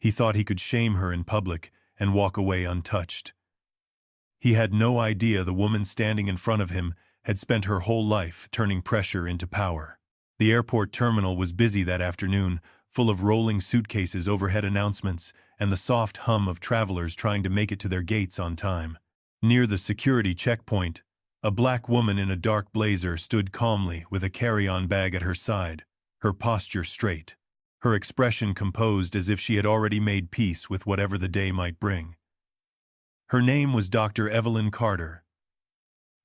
He thought he could shame her in public and walk away untouched. He had no idea the woman standing in front of him had spent her whole life turning pressure into power. The airport terminal was busy that afternoon, full of rolling suitcases, overhead announcements, and the soft hum of travelers trying to make it to their gates on time. Near the security checkpoint, a black woman in a dark blazer stood calmly with a carry-on bag at her side, her posture straight, her expression composed as if she had already made peace with whatever the day might bring. Her name was Dr. Evelyn Carter,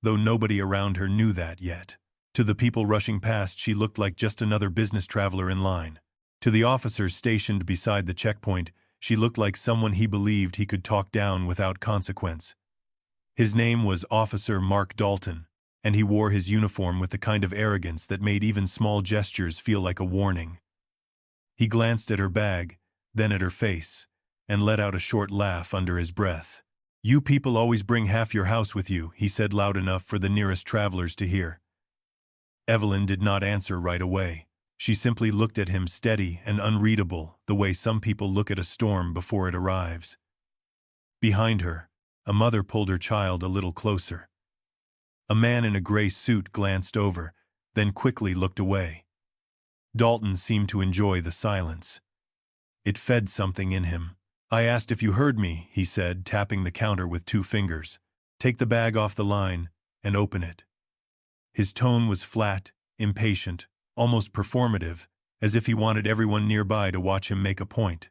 though nobody around her knew that yet. To the people rushing past, she looked like just another business traveler in line. To the officers stationed beside the checkpoint, she looked like someone he believed he could talk down without consequence. His name was Officer Mark Dalton, and he wore his uniform with the kind of arrogance that made even small gestures feel like a warning. He glanced at her bag, then at her face, and let out a short laugh under his breath. "You people always bring half your house with you," he said loud enough for the nearest travelers to hear. Evelyn did not answer right away. She simply looked at him, steady and unreadable, the way some people look at a storm before it arrives. Behind her, a mother pulled her child a little closer. A man in a gray suit glanced over, then quickly looked away. Dalton seemed to enjoy the silence. It fed something in him. "I asked if you heard me," he said, tapping the counter with 2 fingers. "Take the bag off the line and open it." His tone was flat, impatient, almost performative, as if he wanted everyone nearby to watch him make a point.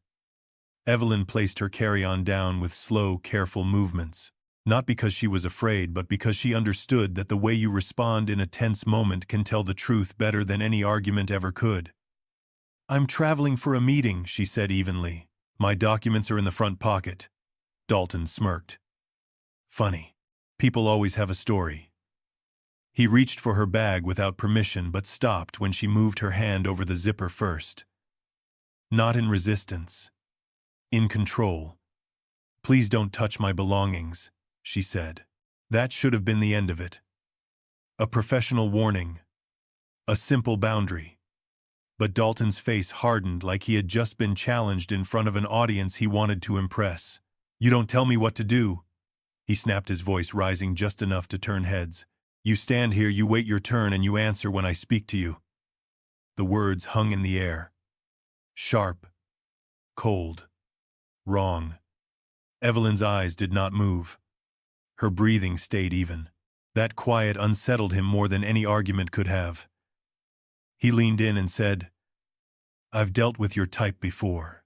Evelyn placed her carry-on down with slow, careful movements, not because she was afraid, but because she understood that the way you respond in a tense moment can tell the truth better than any argument ever could. "I'm traveling for a meeting," she said evenly. "My documents are in the front pocket." Dalton smirked. Funny. People always have a story. He reached for her bag without permission but stopped when she moved her hand over the zipper first. Not in resistance. In control. "Please don't touch my belongings," she said. That should have been the end of it. A professional warning. A simple boundary. But Dalton's face hardened like he had just been challenged in front of an audience he wanted to impress. "You don't tell me what to do," he snapped, his voice rising just enough to turn heads. "You stand here, you wait your turn, and you answer when I speak to you." The words hung in the air. Sharp. Cold. Wrong. Evelyn's eyes did not move. Her breathing stayed even. That quiet unsettled him more than any argument could have. He leaned in and said, "I've dealt with your type before."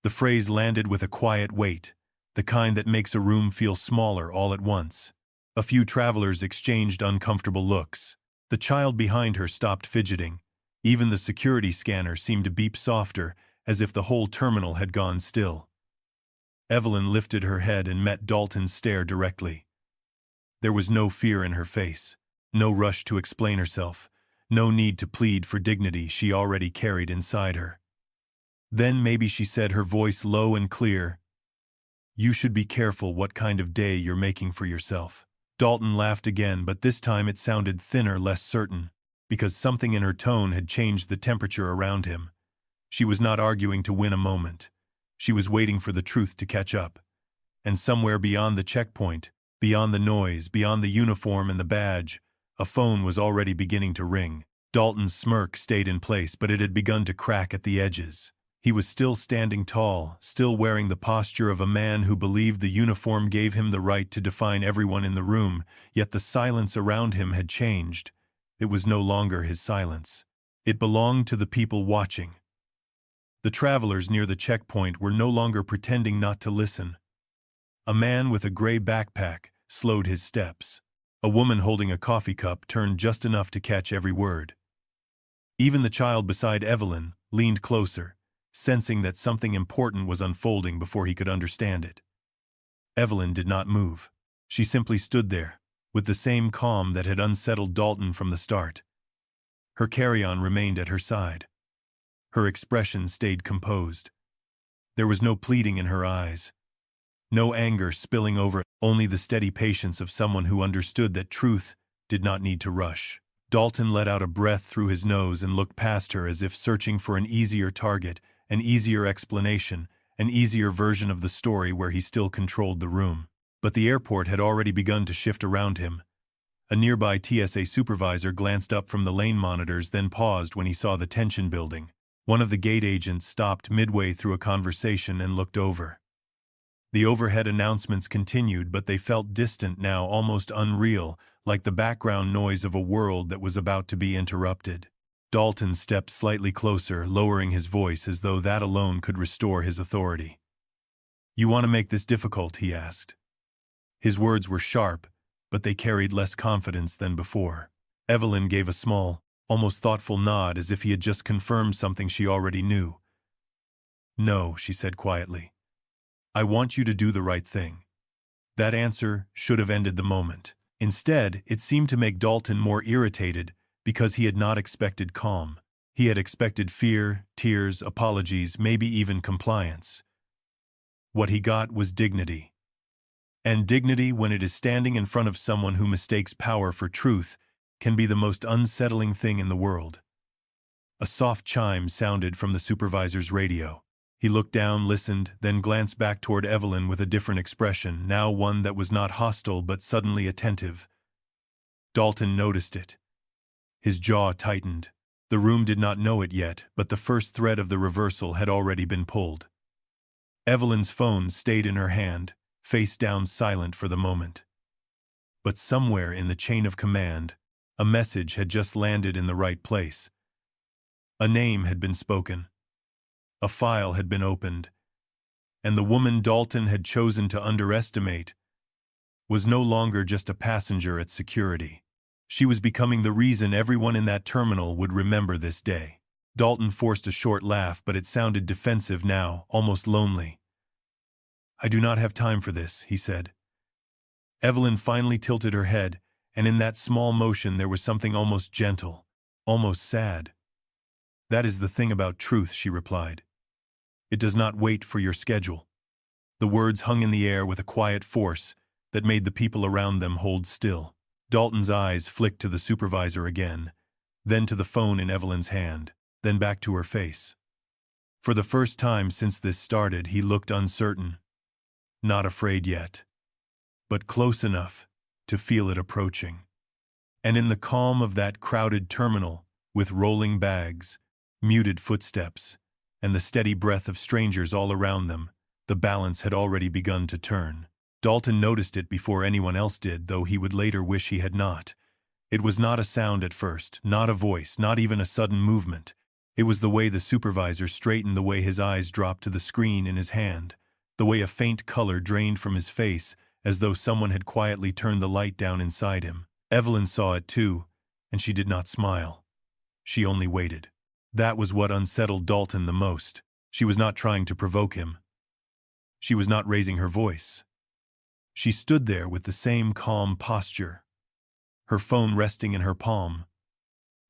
The phrase landed with a quiet weight, the kind that makes a room feel smaller all at once. A few travelers exchanged uncomfortable looks. The child behind her stopped fidgeting. Even the security scanner seemed to beep softer, as if the whole terminal had gone still. Evelyn lifted her head and met Dalton's stare directly. There was no fear in her face, no rush to explain herself, no need to plead for dignity she already carried inside her. Then maybe she said, her voice low and clear, "You should be careful what kind of day you're making for yourself." Dalton laughed again, but this time it sounded thinner, less certain, because something in her tone had changed the temperature around him. She was not arguing to win a moment. She was waiting for the truth to catch up. And somewhere beyond the checkpoint, beyond the noise, beyond the uniform and the badge, a phone was already beginning to ring. Dalton's smirk stayed in place, but it had begun to crack at the edges. He was still standing tall, still wearing the posture of a man who believed the uniform gave him the right to define everyone in the room, yet the silence around him had changed. It was no longer his silence. It belonged to the people watching. The travelers near the checkpoint were no longer pretending not to listen. A man with a gray backpack slowed his steps. A woman holding a coffee cup turned just enough to catch every word. Even the child beside Evelyn leaned closer, sensing that something important was unfolding before he could understand it. Evelyn did not move. She simply stood there, with the same calm that had unsettled Dalton from the start. Her carry-on remained at her side. Her expression stayed composed. There was no pleading in her eyes. No anger spilling over, only the steady patience of someone who understood that truth did not need to rush. Dalton let out a breath through his nose and looked past her as if searching for an easier target, an easier explanation, an easier version of the story where he still controlled the room. But the airport had already begun to shift around him. A nearby TSA supervisor glanced up from the lane monitors, then paused when he saw the tension building. One of the gate agents stopped midway through a conversation and looked over. The overhead announcements continued, but they felt distant now, almost unreal, like the background noise of a world that was about to be interrupted. Dalton stepped slightly closer, lowering his voice as though that alone could restore his authority. "You want to make this difficult?" he asked. His words were sharp, but they carried less confidence than before. Evelyn gave a small, almost thoughtful nod as if he had just confirmed something she already knew. "No," she said quietly. "I want you to do the right thing." That answer should have ended the moment. Instead, it seemed to make Dalton more irritated because he had not expected calm. He had expected fear, tears, apologies, maybe even compliance. What he got was dignity. And dignity, when it is standing in front of someone who mistakes power for truth, can be the most unsettling thing in the world. A soft chime sounded from the supervisor's radio. He looked down, listened, then glanced back toward Evelyn with a different expression, now one that was not hostile but suddenly attentive. Dalton noticed it. His jaw tightened. The room did not know it yet, but the first thread of the reversal had already been pulled. Evelyn's phone stayed in her hand, face down, silent for the moment. But somewhere in the chain of command, a message had just landed in the right place. A name had been spoken. A file had been opened. And the woman Dalton had chosen to underestimate was no longer just a passenger at security. She was becoming the reason everyone in that terminal would remember this day. Dalton forced a short laugh, but it sounded defensive now, almost lonely. "I do not have time for this," he said. Evelyn finally tilted her head, and in that small motion there was something almost gentle, almost sad. "That is the thing about truth," she replied. "It does not wait for your schedule." The words hung in the air with a quiet force that made the people around them hold still. Dalton's eyes flicked to the supervisor again, then to the phone in Evelyn's hand, then back to her face. For the first time since this started, he looked uncertain. Not afraid yet, but close enough to feel it approaching. And in the calm of that crowded terminal, with rolling bags, muted footsteps, and the steady breath of strangers all around them, the balance had already begun to turn. Dalton noticed it before anyone else did, though he would later wish he had not. It was not a sound at first, not a voice, not even a sudden movement. It was the way the supervisor straightened, the way his eyes dropped to the screen in his hand, the way a faint color drained from his face, as though someone had quietly turned the light down inside him. Evelyn saw it too, and she did not smile. She only waited. That was what unsettled Dalton the most. She was not trying to provoke him. She was not raising her voice. She stood there with the same calm posture, her phone resting in her palm,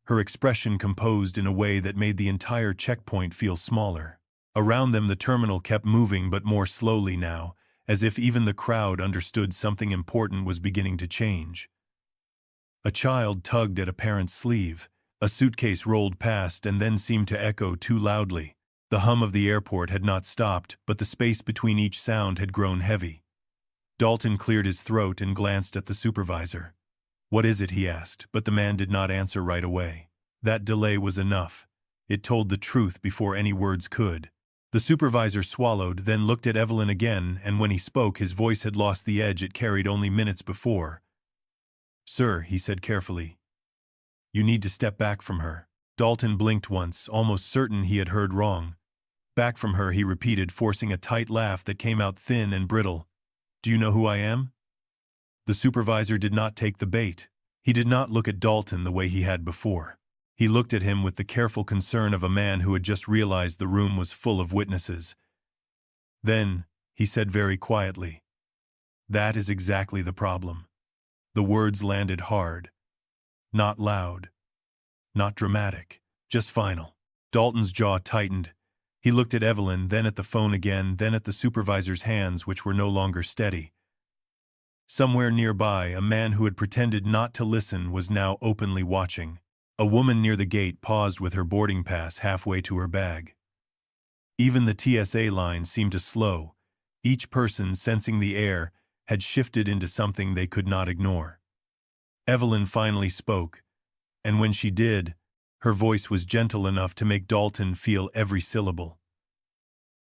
her expression composed in a way that made the entire checkpoint feel smaller. Around them the terminal kept moving, but more slowly now, as if even the crowd understood something important was beginning to change. A child tugged at a parent's sleeve. A suitcase rolled past and then seemed to echo too loudly. The hum of the airport had not stopped, but the space between each sound had grown heavy. Dalton cleared his throat and glanced at the supervisor. "What is it?" he asked, but the man did not answer right away. That delay was enough. It told the truth before any words could. The supervisor swallowed, then looked at Evelyn again, and when he spoke, his voice had lost the edge it carried only minutes before. "Sir," he said carefully, "you need to step back from her." Dalton blinked once, almost certain he had heard wrong. "Back from her," he repeated, forcing a tight laugh that came out thin and brittle. "Do you know who I am?" The supervisor did not take the bait. He did not look at Dalton the way he had before. He looked at him with the careful concern of a man who had just realized the room was full of witnesses. Then, he said very quietly, "That is exactly the problem." The words landed hard. Not loud. Not dramatic. Just final. Dalton's jaw tightened. He looked at Evelyn, then at the phone again, then at the supervisor's hands, which were no longer steady. Somewhere nearby, a man who had pretended not to listen was now openly watching. A woman near the gate paused with her boarding pass halfway to her bag. Even the TSA line seemed to slow. Each person, sensing the air, had shifted into something they could not ignore. Evelyn finally spoke, and when she did, her voice was gentle enough to make Dalton feel every syllable.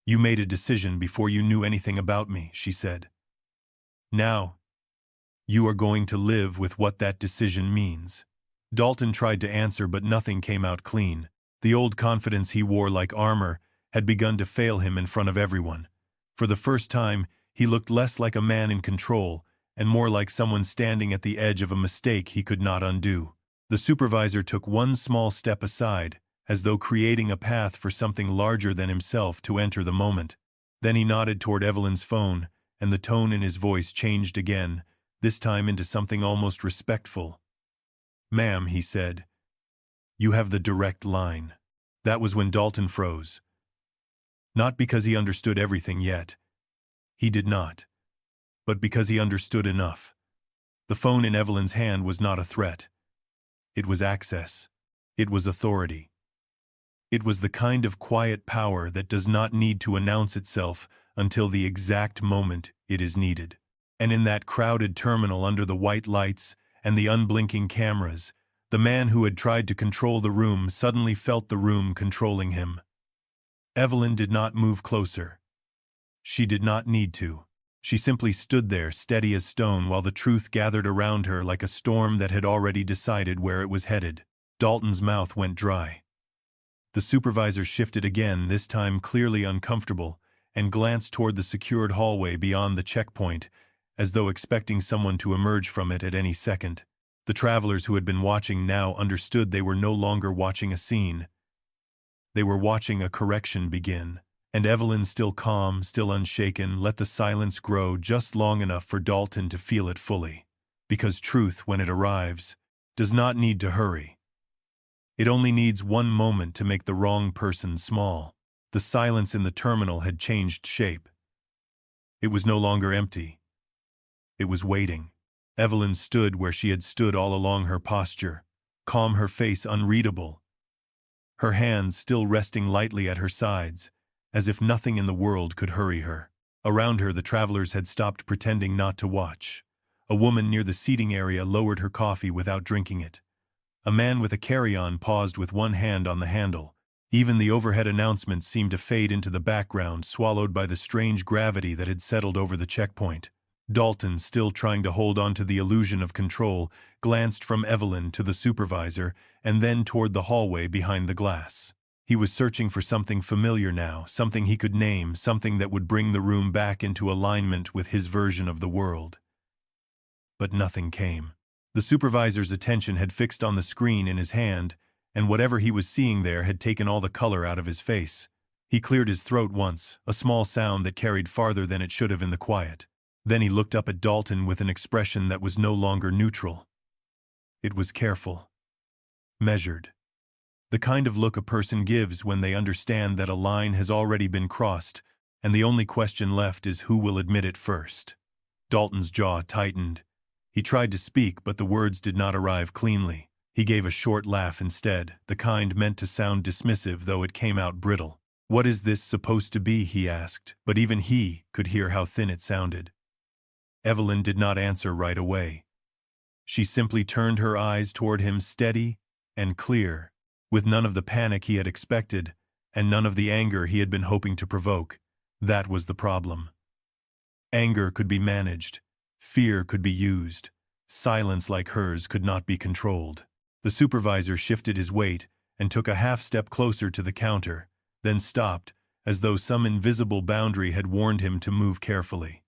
"You made a decision before you knew anything about me," she said. "Now, you are going to live with what that decision means." Dalton tried to answer, but nothing came out clean. The old confidence he wore like armor had begun to fail him in front of everyone. For the first time, he looked less like a man in control and more like someone standing at the edge of a mistake he could not undo. The supervisor took one small step aside, as though creating a path for something larger than himself to enter the moment. Then he nodded toward Evelyn's phone, and the tone in his voice changed again, this time into something almost respectful. "Ma'am," he said, "you have the direct line." That was when Dalton froze. Not because he understood everything yet. He did not. But because he understood enough. The phone in Evelyn's hand was not a threat. It was access. It was authority. It was the kind of quiet power that does not need to announce itself until the exact moment it is needed. And in that crowded terminal under the white lights and the unblinking cameras, the man who had tried to control the room suddenly felt the room controlling him. Evelyn did not move closer. She did not need to. She simply stood there, steady as stone, while the truth gathered around her like a storm that had already decided where it was headed. Dalton's mouth went dry. The supervisor shifted again, this time clearly uncomfortable, and glanced toward the secured hallway beyond the checkpoint, as though expecting someone to emerge from it at any second. The travelers who had been watching now understood they were no longer watching a scene. They were watching a correction begin. And Evelyn, still calm, still unshaken, let the silence grow just long enough for Dalton to feel it fully. Because truth, when it arrives, does not need to hurry. It only needs one moment to make the wrong person small. The silence in the terminal had changed shape. It was no longer empty. It was waiting. Evelyn stood where she had stood all along, her posture, calm, her face unreadable. Her hands still resting lightly at her sides, as if nothing in the world could hurry her. Around her, the travelers had stopped pretending not to watch. A woman near the seating area lowered her coffee without drinking it. A man with a carry-on paused with one hand on the handle. Even the overhead announcements seemed to fade into the background, swallowed by the strange gravity that had settled over the checkpoint. Dalton, still trying to hold on to the illusion of control, glanced from Evelyn to the supervisor and then toward the hallway behind the glass. He was searching for something familiar now, something he could name, something that would bring the room back into alignment with his version of the world. But nothing came. The supervisor's attention had fixed on the screen in his hand, and whatever he was seeing there had taken all the color out of his face. He cleared his throat once, a small sound that carried farther than it should have in the quiet. Then he looked up at Dalton with an expression that was no longer neutral. It was careful. Measured. The kind of look a person gives when they understand that a line has already been crossed, and the only question left is who will admit it first. Dalton's jaw tightened. He tried to speak, but the words did not arrive cleanly. He gave a short laugh instead, the kind meant to sound dismissive, though it came out brittle. "What is this supposed to be?" he asked, but even he could hear how thin it sounded. Evelyn did not answer right away. She simply turned her eyes toward him, steady and clear, with none of the panic he had expected, and none of the anger he had been hoping to provoke. That was the problem. Anger could be managed. Fear could be used. Silence like hers could not be controlled. The supervisor shifted his weight and took a half-step closer to the counter, then stopped, as though some invisible boundary had warned him to move carefully.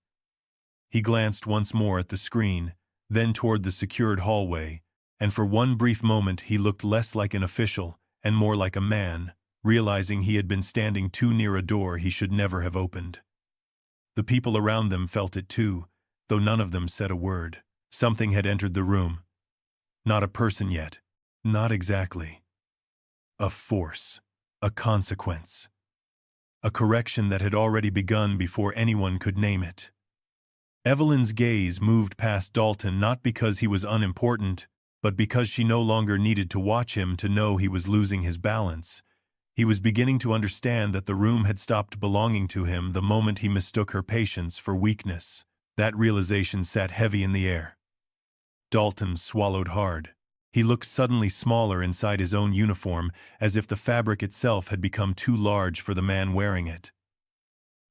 He glanced once more at the screen, then toward the secured hallway, and for one brief moment he looked less like an official and more like a man, realizing he had been standing too near a door he should never have opened. The people around them felt it too, though none of them said a word. Something had entered the room. Not a person yet. Not exactly. A force. A consequence. A correction that had already begun before anyone could name it. Evelyn's gaze moved past Dalton, not because he was unimportant, but because she no longer needed to watch him to know he was losing his balance. He was beginning to understand that the room had stopped belonging to him the moment he mistook her patience for weakness. That realization sat heavy in the air. Dalton swallowed hard. He looked suddenly smaller inside his own uniform, as if the fabric itself had become too large for the man wearing it.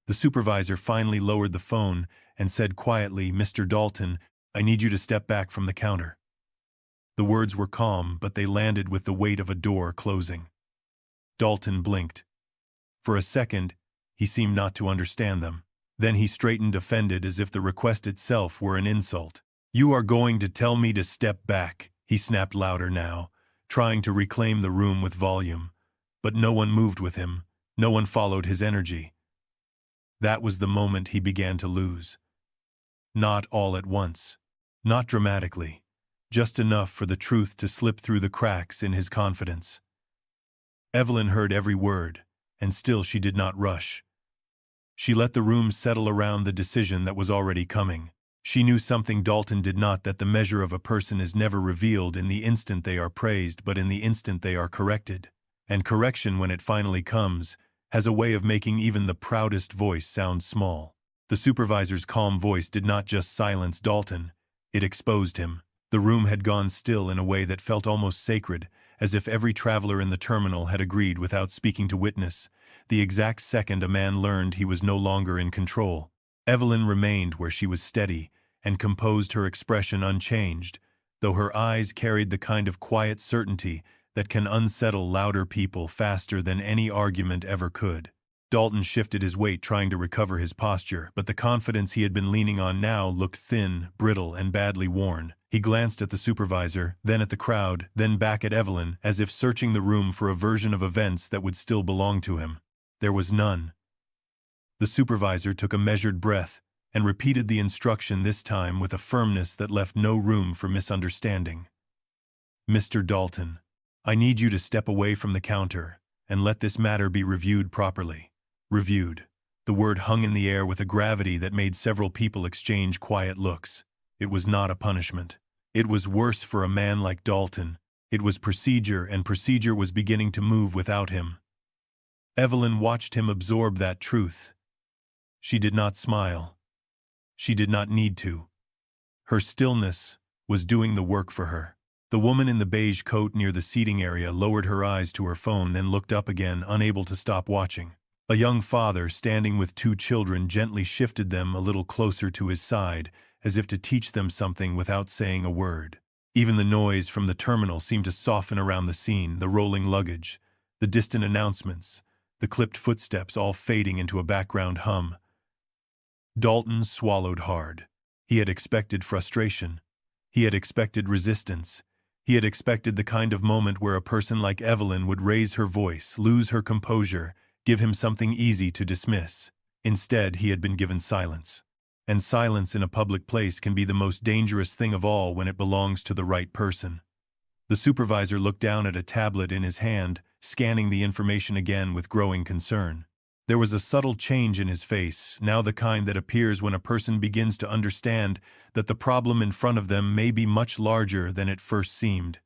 The supervisor finally lowered the phone and said quietly, "Mr. Dalton, I need you to step back from the counter." The words were calm, but they landed with the weight of a door closing. Dalton blinked. For a second, he seemed not to understand them. Then he straightened, offended, as if the request itself were an insult. "You are going to tell me to step back," he snapped louder now, trying to reclaim the room with volume. But no one moved with him. No one followed his energy. That was the moment he began to lose. Not all at once. Not dramatically. Just enough for the truth to slip through the cracks in his confidence. Evelyn heard every word, and still she did not rush. She let the room settle around the decision that was already coming. She knew something Dalton did not, that the measure of a person is never revealed in the instant they are praised, but in the instant they are corrected. And correction, when it finally comes, has a way of making even the proudest voice sound small. The supervisor's calm voice did not just silence Dalton, it exposed him. The room had gone still in a way that felt almost sacred, as if every traveler in the terminal had agreed without speaking to witness, the exact second a man learned he was no longer in control. Evelyn remained where she was, steady and composed, her expression unchanged, though her eyes carried the kind of quiet certainty that can unsettle louder people faster than any argument ever could. Dalton shifted his weight, trying to recover his posture, but the confidence he had been leaning on now looked thin, brittle, and badly worn. He glanced at the supervisor, then at the crowd, then back at Evelyn, as if searching the room for a version of events that would still belong to him. There was none. The supervisor took a measured breath and repeated the instruction, this time with a firmness that left no room for misunderstanding. "Mr. Dalton, I need you to step away from the counter and let this matter be reviewed properly." Reviewed. The word hung in the air with a gravity that made several people exchange quiet looks. It was not a punishment. It was worse for a man like Dalton. It was procedure, and procedure was beginning to move without him. Evelyn watched him absorb that truth. She did not smile. She did not need to. Her stillness was doing the work for her. The woman in the beige coat near the seating area lowered her eyes to her phone, then looked up again, unable to stop watching. A young father, standing with two children, gently shifted them a little closer to his side, as if to teach them something without saying a word. Even the noise from the terminal seemed to soften around the scene, the rolling luggage, the distant announcements, the clipped footsteps, all fading into a background hum. Dalton swallowed hard. He had expected frustration. He had expected resistance. He had expected the kind of moment where a person like Evelyn would raise her voice, lose her composure, give him something easy to dismiss. Instead, he had been given silence. And silence in a public place can be the most dangerous thing of all when it belongs to the right person. The supervisor looked down at a tablet in his hand, scanning the information again with growing concern. There was a subtle change in his face, now the kind that appears when a person begins to understand that the problem in front of them may be much larger than it first seemed.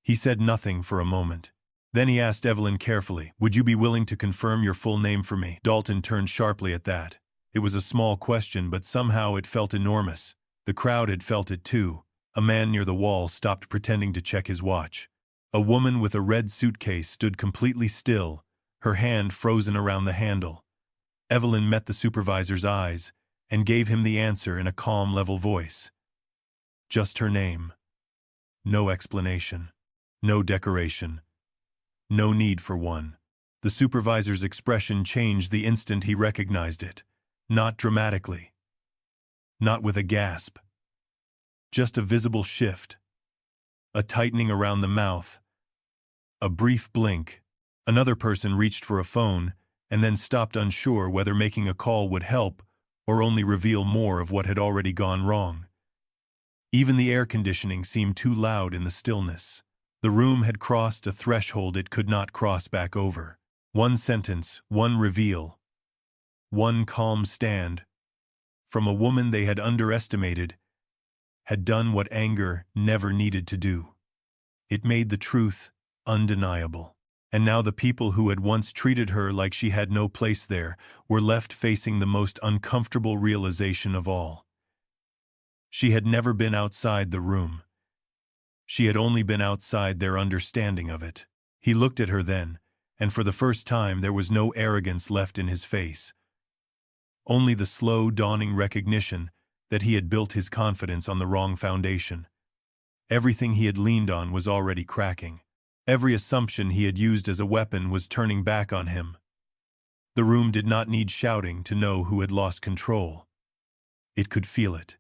He said nothing for a moment. Then he asked Evelyn carefully, "Would you be willing to confirm your full name for me?" Dalton turned sharply at that. It was a small question, but somehow it felt enormous. The crowd had felt it too. A man near the wall stopped pretending to check his watch. A woman with a red suitcase stood completely still, her hand frozen around the handle. Evelyn met the supervisor's eyes and gave him the answer in a calm, level voice. Just her name. No explanation. No decoration. No need for one. The supervisor's expression changed the instant he recognized it. Not dramatically. Not with a gasp. Just a visible shift. A tightening around the mouth. A brief blink. Another person reached for a phone and then stopped, unsure whether making a call would help or only reveal more of what had already gone wrong. Even the air conditioning seemed too loud in the stillness. The room had crossed a threshold it could not cross back over. One sentence, one reveal, one calm stand, from a woman they had underestimated, had done what anger never needed to do. It made the truth undeniable. And now the people who had once treated her like she had no place there were left facing the most uncomfortable realization of all. She had never been outside the room. She had only been outside their understanding of it. He looked at her then, and for the first time there was no arrogance left in his face. Only the slow, dawning recognition that he had built his confidence on the wrong foundation. Everything he had leaned on was already cracking. Every assumption he had used as a weapon was turning back on him. The room did not need shouting to know who had lost control. It could feel it.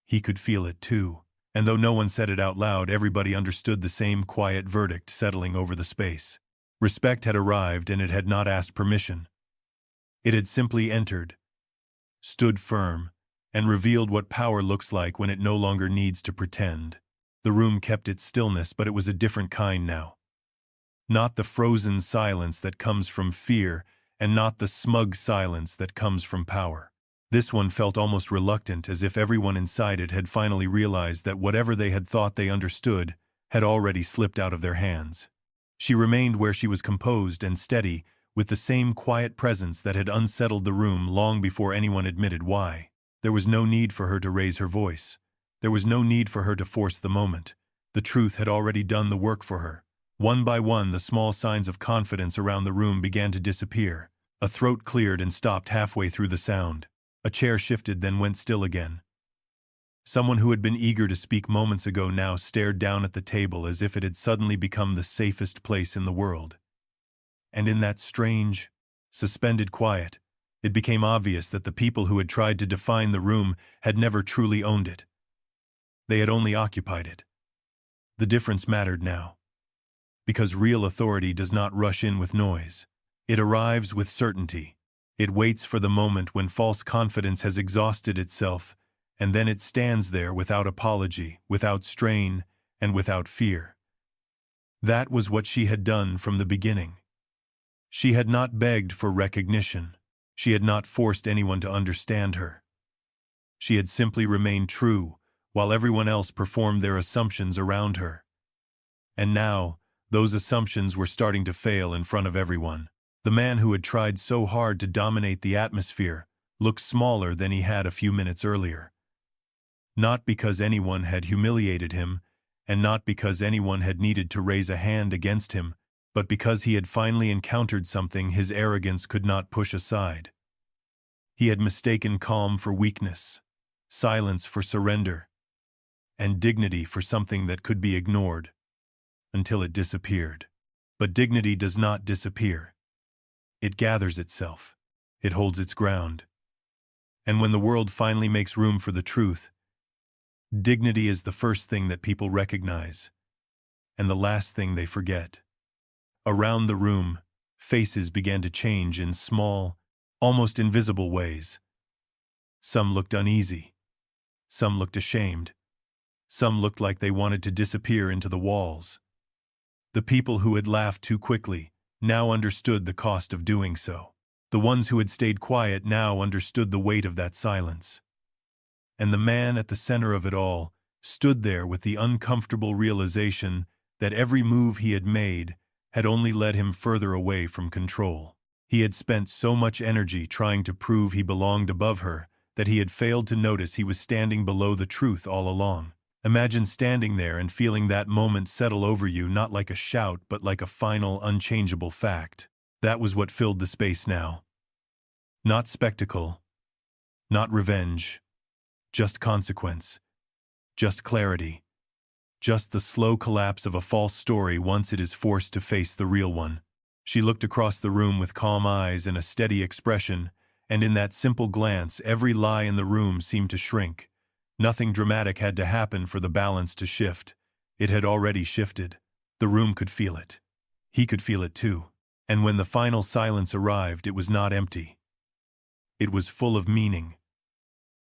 He could feel it too, and though no one said it out loud, everybody understood the same quiet verdict settling over the space. Respect had arrived, and it had not asked permission. It had simply entered, stood firm, and revealed what power looks like when it no longer needs to pretend. The room kept its stillness, but it was a different kind now. Not the frozen silence that comes from fear, and not the smug silence that comes from power. This one felt almost reluctant, as if everyone inside it had finally realized that whatever they had thought they understood had already slipped out of their hands. She remained where she was, composed and steady, with the same quiet presence that had unsettled the room long before anyone admitted why. There was no need for her to raise her voice. There was no need for her to force the moment. The truth had already done the work for her. One by one, the small signs of confidence around the room began to disappear. A throat cleared and stopped halfway through the sound. A chair shifted, then went still again. Someone who had been eager to speak moments ago now stared down at the table as if it had suddenly become the safest place in the world. And in that strange, suspended quiet, it became obvious that the people who had tried to define the room had never truly owned it. They had only occupied it. The difference mattered now. Because real authority does not rush in with noise. It arrives with certainty. It waits for the moment when false confidence has exhausted itself, and then it stands there without apology, without strain, and without fear. That was what she had done from the beginning. She had not begged for recognition. She had not forced anyone to understand her. She had simply remained true, while everyone else performed their assumptions around her. And now, those assumptions were starting to fail in front of everyone. The man who had tried so hard to dominate the atmosphere looked smaller than he had a few minutes earlier. Not because anyone had humiliated him, and not because anyone had needed to raise a hand against him, but because he had finally encountered something his arrogance could not push aside. He had mistaken calm for weakness, silence for surrender, and dignity for something that could be ignored, until it disappeared. But dignity does not disappear. It gathers itself. It holds its ground. And when the world finally makes room for the truth, dignity is the first thing that people recognize, and the last thing they forget. Around the room, faces began to change in small, almost invisible ways. Some looked uneasy. Some looked ashamed. Some looked like they wanted to disappear into the walls. The people who had laughed too quickly now understood the cost of doing so. The ones who had stayed quiet now understood the weight of that silence. And the man at the center of it all stood there with the uncomfortable realization that every move he had made had only led him further away from control. He had spent so much energy trying to prove he belonged above her that he had failed to notice he was standing below the truth all along. Imagine standing there and feeling that moment settle over you, not like a shout, but like a final, unchangeable fact. That was what filled the space now. Not spectacle, not revenge, just consequence, just clarity, just the slow collapse of a false story once it is forced to face the real one. She looked across the room with calm eyes and a steady expression, and in that simple glance every lie in the room seemed to shrink. Nothing dramatic had to happen for the balance to shift. It had already shifted. The room could feel it. He could feel it too. And when the final silence arrived, it was not empty. It was full of meaning,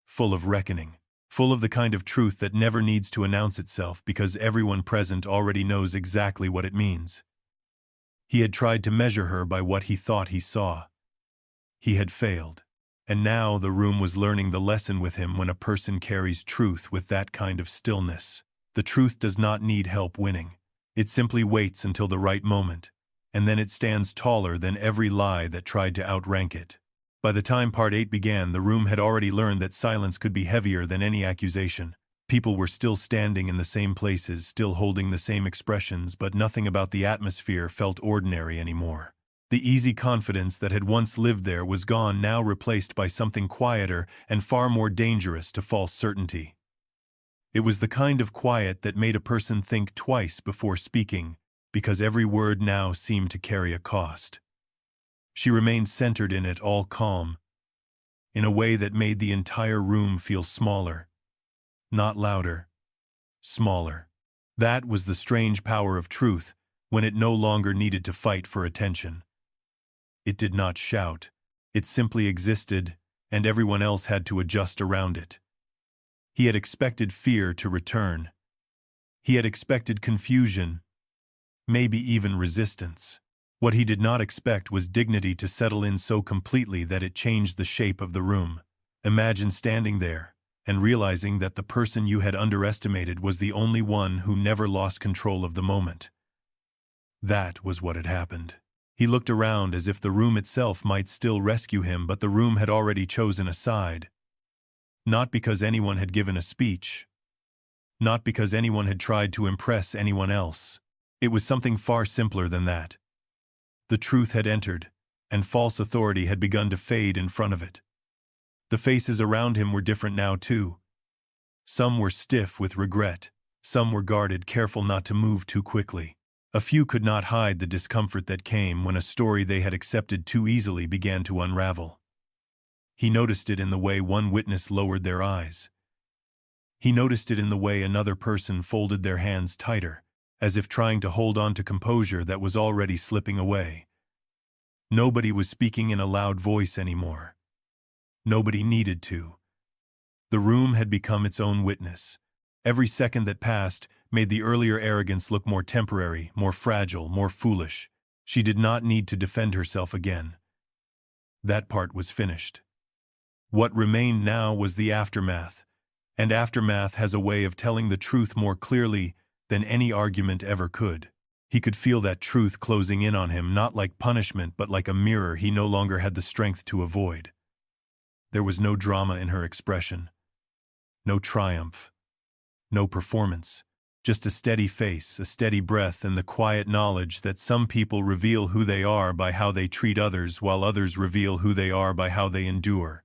full of reckoning, full of the kind of truth that never needs to announce itself because everyone present already knows exactly what it means. He had tried to measure her by what he thought he saw. He had failed. And now the room was learning the lesson with him. When a person carries truth with that kind of stillness, the truth does not need help winning. It simply waits until the right moment. and then it stands taller than every lie that tried to outrank it. By the time Part 8 began, the room had already learned that silence could be heavier than any accusation. People were still standing in the same places, still holding the same expressions, but nothing about the atmosphere felt ordinary anymore. The easy confidence that had once lived there was gone, now replaced by something quieter and far more dangerous to false certainty. It was the kind of quiet that made a person think twice before speaking, because every word now seemed to carry a cost. She remained centered in it, all calm, in a way that made the entire room feel smaller. Not louder, smaller. That was the strange power of truth, when it no longer needed to fight for attention. It did not shout. It simply existed, and everyone else had to adjust around it. He had expected fear to return. He had expected confusion, maybe even resistance. What he did not expect was dignity to settle in so completely that it changed the shape of the room. Imagine standing there and realizing that the person you had underestimated was the only one who never lost control of the moment. That was what had happened. He looked around as if the room itself might still rescue him, but the room had already chosen a side. Not because anyone had given a speech. Not because anyone had tried to impress anyone else. It was something far simpler than that. The truth had entered, and false authority had begun to fade in front of it. The faces around him were different now, too. Some were stiff with regret. Some were guarded, careful not to move too quickly. A few could not hide the discomfort that came when a story they had accepted too easily began to unravel. He noticed it in the way one witness lowered their eyes. He noticed it in the way another person folded their hands tighter, as if trying to hold on to composure that was already slipping away. Nobody was speaking in a loud voice anymore. Nobody needed to. The room had become its own witness. Every second that passed made the earlier arrogance look more temporary, more fragile, more foolish. She did not need to defend herself again. That part was finished. What remained now was the aftermath, and aftermath has a way of telling the truth more clearly than any argument ever could. He could feel that truth closing in on him, not like punishment but like a mirror he no longer had the strength to avoid. There was no drama in her expression, no triumph, no performance, just a steady face, a steady breath, and the quiet knowledge that some people reveal who they are by how they treat others, while others reveal who they are by how they endure.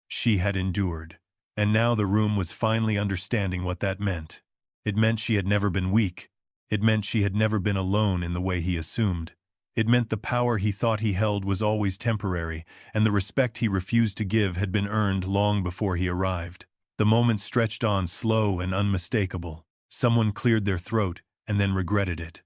She had endured, and now the room was finally understanding what that meant. It meant she had never been weak. It meant she had never been alone in the way he assumed. It meant the power he thought he held was always temporary, and the respect he refused to give had been earned long before he arrived. The moment stretched on, slow and unmistakable. Someone cleared their throat and then regretted it.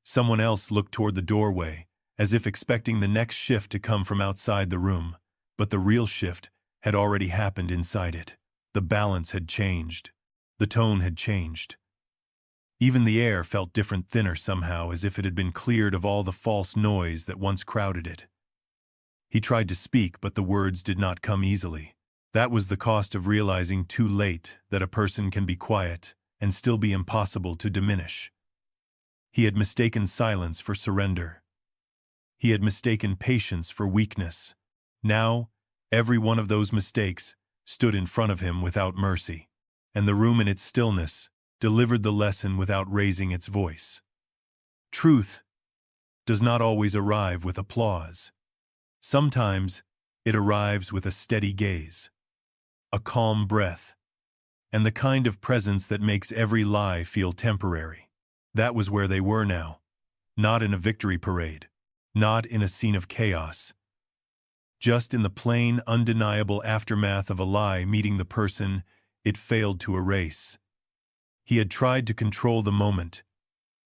Someone else looked toward the doorway, as if expecting the next shift to come from outside the room. But the real shift had already happened inside it. The balance had changed. The tone had changed. Even the air felt different, thinner somehow, as if it had been cleared of all the false noise that once crowded it. He tried to speak, but the words did not come easily. That was the cost of realizing too late that a person can be quiet and still be impossible to diminish. He had mistaken silence for surrender. He had mistaken patience for weakness. Now, every one of those mistakes stood in front of him without mercy, and the room in its stillness delivered the lesson without raising its voice. Truth does not always arrive with applause. Sometimes it arrives with a steady gaze, a calm breath, and the kind of presence that makes every lie feel temporary. That was where they were now, not in a victory parade, not in a scene of chaos, just in the plain, undeniable aftermath of a lie meeting the person it failed to erase. He had tried to control the moment.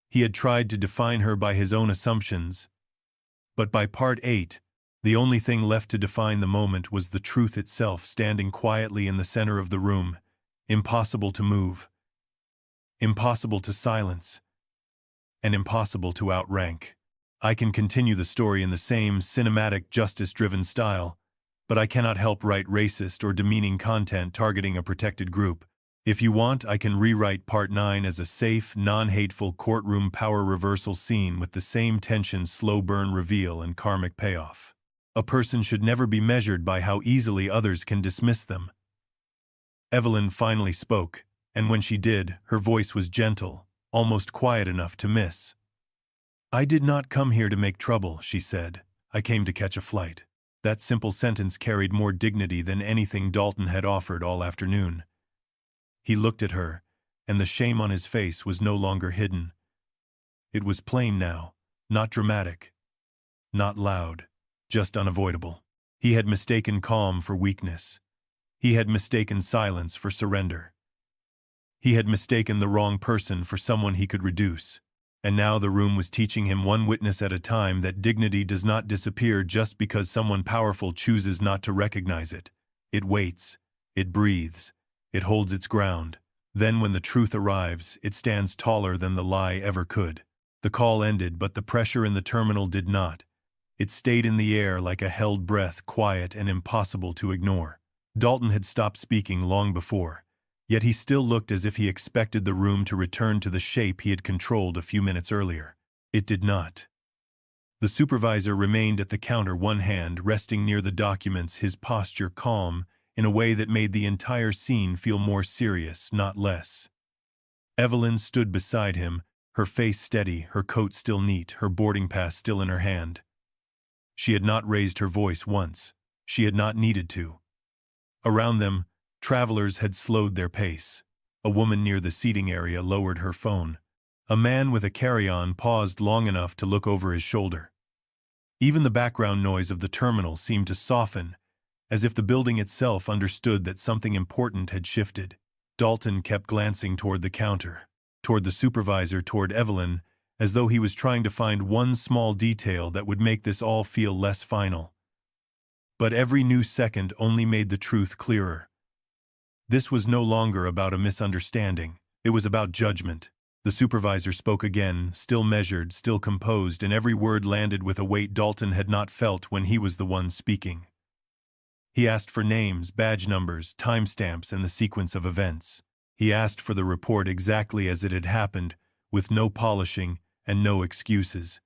He had tried to define her by his own assumptions. But by part 8, the only thing left to define the moment was the truth itself, standing quietly in the center of the room, impossible to move, impossible to silence, and impossible to outrank. I can continue the story in the same cinematic, justice-driven style, but I cannot help write racist or demeaning content targeting a protected group. If you want, I can rewrite Part 9 as a safe, non-hateful courtroom power reversal scene with the same tension, slow burn reveal, and karmic payoff. A person should never be measured by how easily others can dismiss them. Evelyn finally spoke, and when she did, her voice was gentle, almost quiet enough to miss. "I did not come here to make trouble," she said. "I came to catch a flight." That simple sentence carried more dignity than anything Dalton had offered all afternoon. He looked at her, and the shame on his face was no longer hidden. It was plain now, not dramatic, not loud, just unavoidable. He had mistaken calm for weakness. He had mistaken silence for surrender. He had mistaken the wrong person for someone he could reduce. And now the room was teaching him, one witness at a time, that dignity does not disappear just because someone powerful chooses not to recognize it. It waits, it breathes, it holds its ground. Then when the truth arrives, it stands taller than the lie ever could. The call ended, but the pressure in the terminal did not. It stayed in the air like a held breath, quiet and impossible to ignore. Dalton had stopped speaking long before. Yet he still looked as if he expected the room to return to the shape he had controlled a few minutes earlier. It did not. The supervisor remained at the counter, one hand resting near the documents, his posture calm, in a way that made the entire scene feel more serious, not less. Evelyn stood beside him, her face steady, her coat still neat, her boarding pass still in her hand. She had not raised her voice once. She had not needed to. Around them, travelers had slowed their pace. A woman near the seating area lowered her phone. A man with a carry-on paused long enough to look over his shoulder. Even the background noise of the terminal seemed to soften, as if the building itself understood that something important had shifted. Dalton kept glancing toward the counter, toward the supervisor, toward Evelyn, as though he was trying to find one small detail that would make this all feel less final. But every new second only made the truth clearer. This was no longer about a misunderstanding. It was about judgment. The supervisor spoke again, still measured, still composed, and every word landed with a weight Dalton had not felt when he was the one speaking. He asked for names, badge numbers, timestamps, and the sequence of events. He asked for the report exactly as it had happened, with no polishing and no excuses.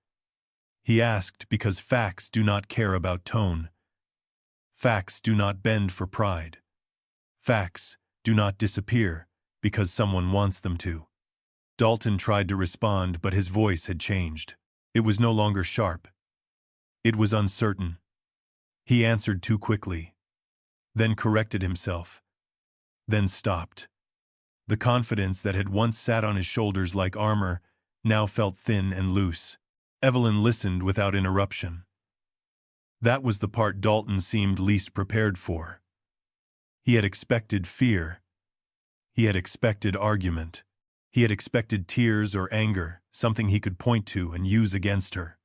He asked because facts do not care about tone. Facts do not bend for pride. Facts do not disappear because someone wants them to. Dalton tried to respond, but his voice had changed. It was no longer sharp. It was uncertain. He answered too quickly, then corrected himself, then stopped. The confidence that had once sat on his shoulders like armor now felt thin and loose. Evelyn listened without interruption. That was the part Dalton seemed least prepared for. He had expected fear. He had expected argument. He had expected tears or anger, something he could point to and use against her.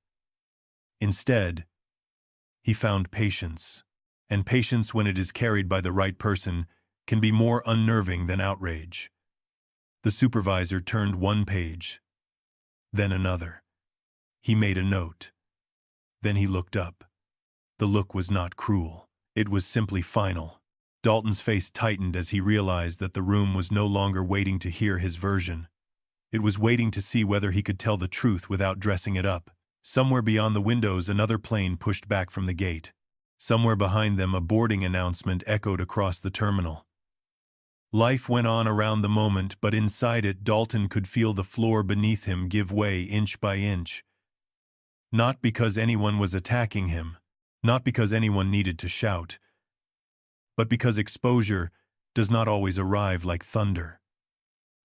Instead, he found patience. And patience, when it is carried by the right person, can be more unnerving than outrage. The supervisor turned one page, then another. He made a note. Then he looked up. The look was not cruel. It was simply final. Dalton's face tightened as he realized that the room was no longer waiting to hear his version. It was waiting to see whether he could tell the truth without dressing it up. Somewhere beyond the windows, another plane pushed back from the gate. Somewhere behind them, a boarding announcement echoed across the terminal. Life went on around the moment, but inside it, Dalton could feel the floor beneath him give way inch by inch. Not because anyone was attacking him, not because anyone needed to shout, but because exposure does not always arrive like thunder.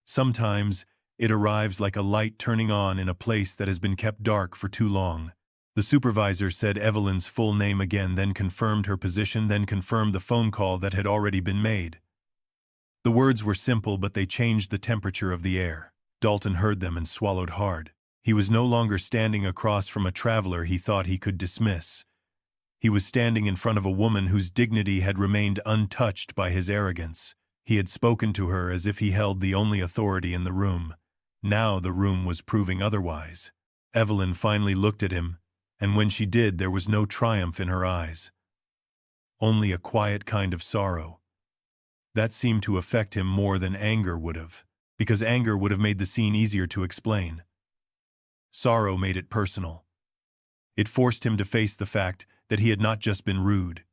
Sometimes it arrives like a light turning on in a place that has been kept dark for too long. The supervisor said Evelyn's full name again, then confirmed her position, then confirmed the phone call that had already been made. The words were simple, but they changed the temperature of the air. Dalton heard them and swallowed hard. He was no longer standing across from a traveler he thought he could dismiss. He was standing in front of a woman whose dignity had remained untouched by his arrogance. He had spoken to her as if he held the only authority in the room. Now the room was proving otherwise. Evelyn finally looked at him, and when she did, there was no triumph in her eyes. Only a quiet kind of sorrow. That seemed to affect him more than anger would have, because anger would have made the scene easier to explain. Sorrow made it personal. It forced him to face the fact that he had not just been rude.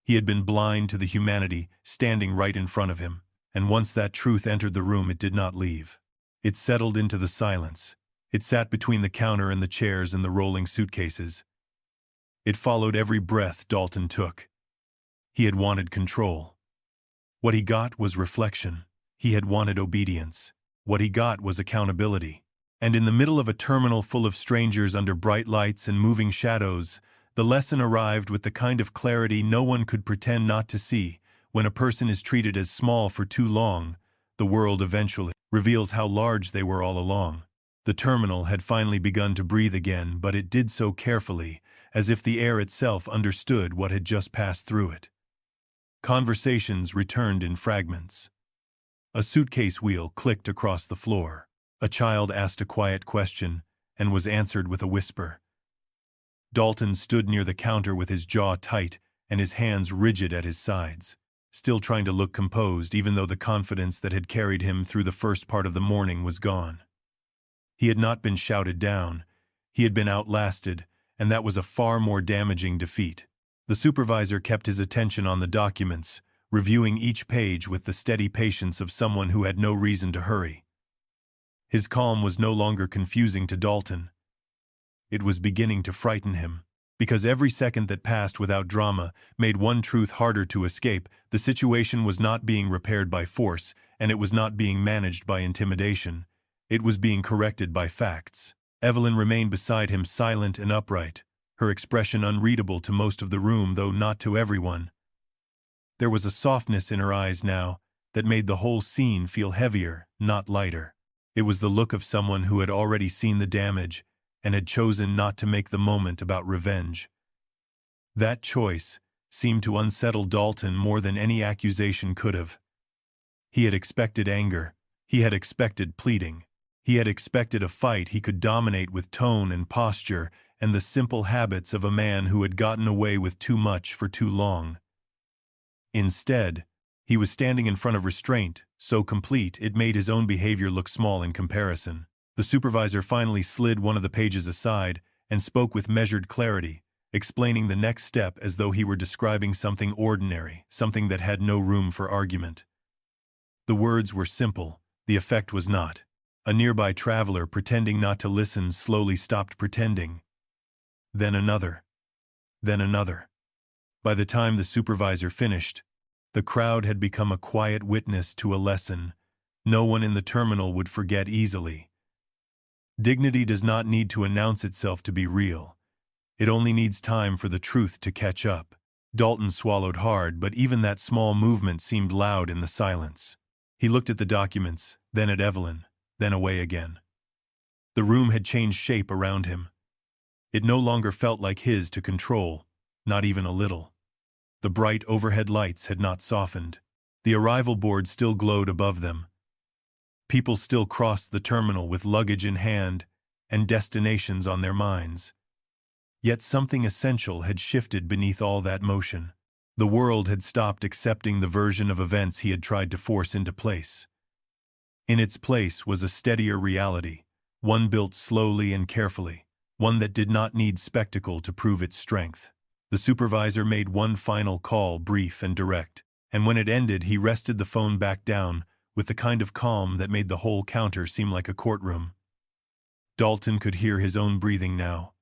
He had been blind to the humanity standing right in front of him, and once that truth entered the room, it did not leave. It settled into the silence. It sat between the counter and the chairs and the rolling suitcases. It followed every breath Dalton took. He had wanted control. What he got was reflection. He had wanted obedience. What he got was accountability. And in the middle of a terminal full of strangers under bright lights and moving shadows, the lesson arrived with the kind of clarity no one could pretend not to see. When a person is treated as small for too long, the world eventually reveals how large they were all along. The terminal had finally begun to breathe again, but it did so carefully, as if the air itself understood what had just passed through it. Conversations returned in fragments. A suitcase wheel clicked across the floor. A child asked a quiet question and was answered with a whisper. Dalton stood near the counter with his jaw tight and his hands rigid at his sides, still trying to look composed even though the confidence that had carried him through the first part of the morning was gone. He had not been shouted down. He had been outlasted, and that was a far more damaging defeat. The supervisor kept his attention on the documents, reviewing each page with the steady patience of someone who had no reason to hurry. His calm was no longer confusing to Dalton. It was beginning to frighten him, because every second that passed without drama made one truth harder to escape. The situation was not being repaired by force, and it was not being managed by intimidation. It was being corrected by facts. Evelyn remained beside him, silent and upright, her expression unreadable to most of the room, though not to everyone. There was a softness in her eyes now that made the whole scene feel heavier, not lighter. It was the look of someone who had already seen the damage and had chosen not to make the moment about revenge. That choice seemed to unsettle Dalton more than any accusation could have. He had expected anger. He had expected pleading. He had expected a fight he could dominate with tone and posture and the simple habits of a man who had gotten away with too much for too long. Instead, he was standing in front of restraint, so complete it made his own behavior look small in comparison. The supervisor finally slid one of the pages aside and spoke with measured clarity, explaining the next step as though he were describing something ordinary, something that had no room for argument. The words were simple, the effect was not. A nearby traveler, pretending not to listen, slowly stopped pretending. Then another. Then another. By the time the supervisor finished, the crowd had become a quiet witness to a lesson no one in the terminal would forget easily. Dignity does not need to announce itself to be real. It only needs time for the truth to catch up. Dalton swallowed hard, but even that small movement seemed loud in the silence. He looked at the documents, then at Evelyn, then away again. The room had changed shape around him. It no longer felt like his to control, not even a little. The bright overhead lights had not softened. The arrival board still glowed above them. People still crossed the terminal with luggage in hand and destinations on their minds. Yet something essential had shifted beneath all that motion. The world had stopped accepting the version of events he had tried to force into place. In its place was a steadier reality, one built slowly and carefully, one that did not need spectacle to prove its strength. The supervisor made one final call, brief and direct, and when it ended he rested the phone back down with the kind of calm that made the whole counter seem like a courtroom. Dalton could hear his own breathing now.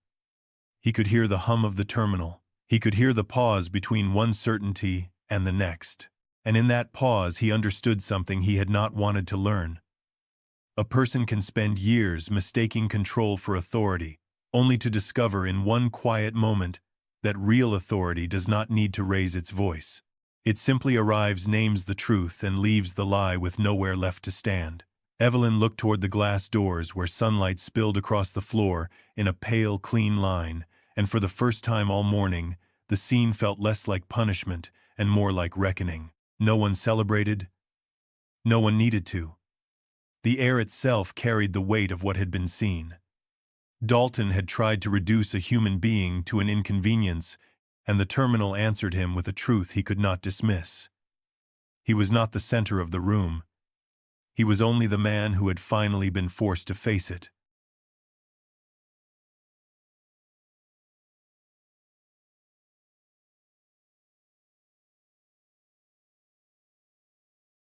He could hear the hum of the terminal. He could hear the pause between one certainty and the next. And in that pause he understood something he had not wanted to learn. A person can spend years mistaking control for authority, only to discover in one quiet moment that real authority does not need to raise its voice. It simply arrives, names the truth, and leaves the lie with nowhere left to stand. Evelyn looked toward the glass doors where sunlight spilled across the floor in a pale, clean line, and for the first time all morning, the scene felt less like punishment and more like reckoning. No one celebrated. No one needed to. The air itself carried the weight of what had been seen. Dalton had tried to reduce a human being to an inconvenience, and the terminal answered him with a truth he could not dismiss. He was not the center of the room. He was only the man who had finally been forced to face it.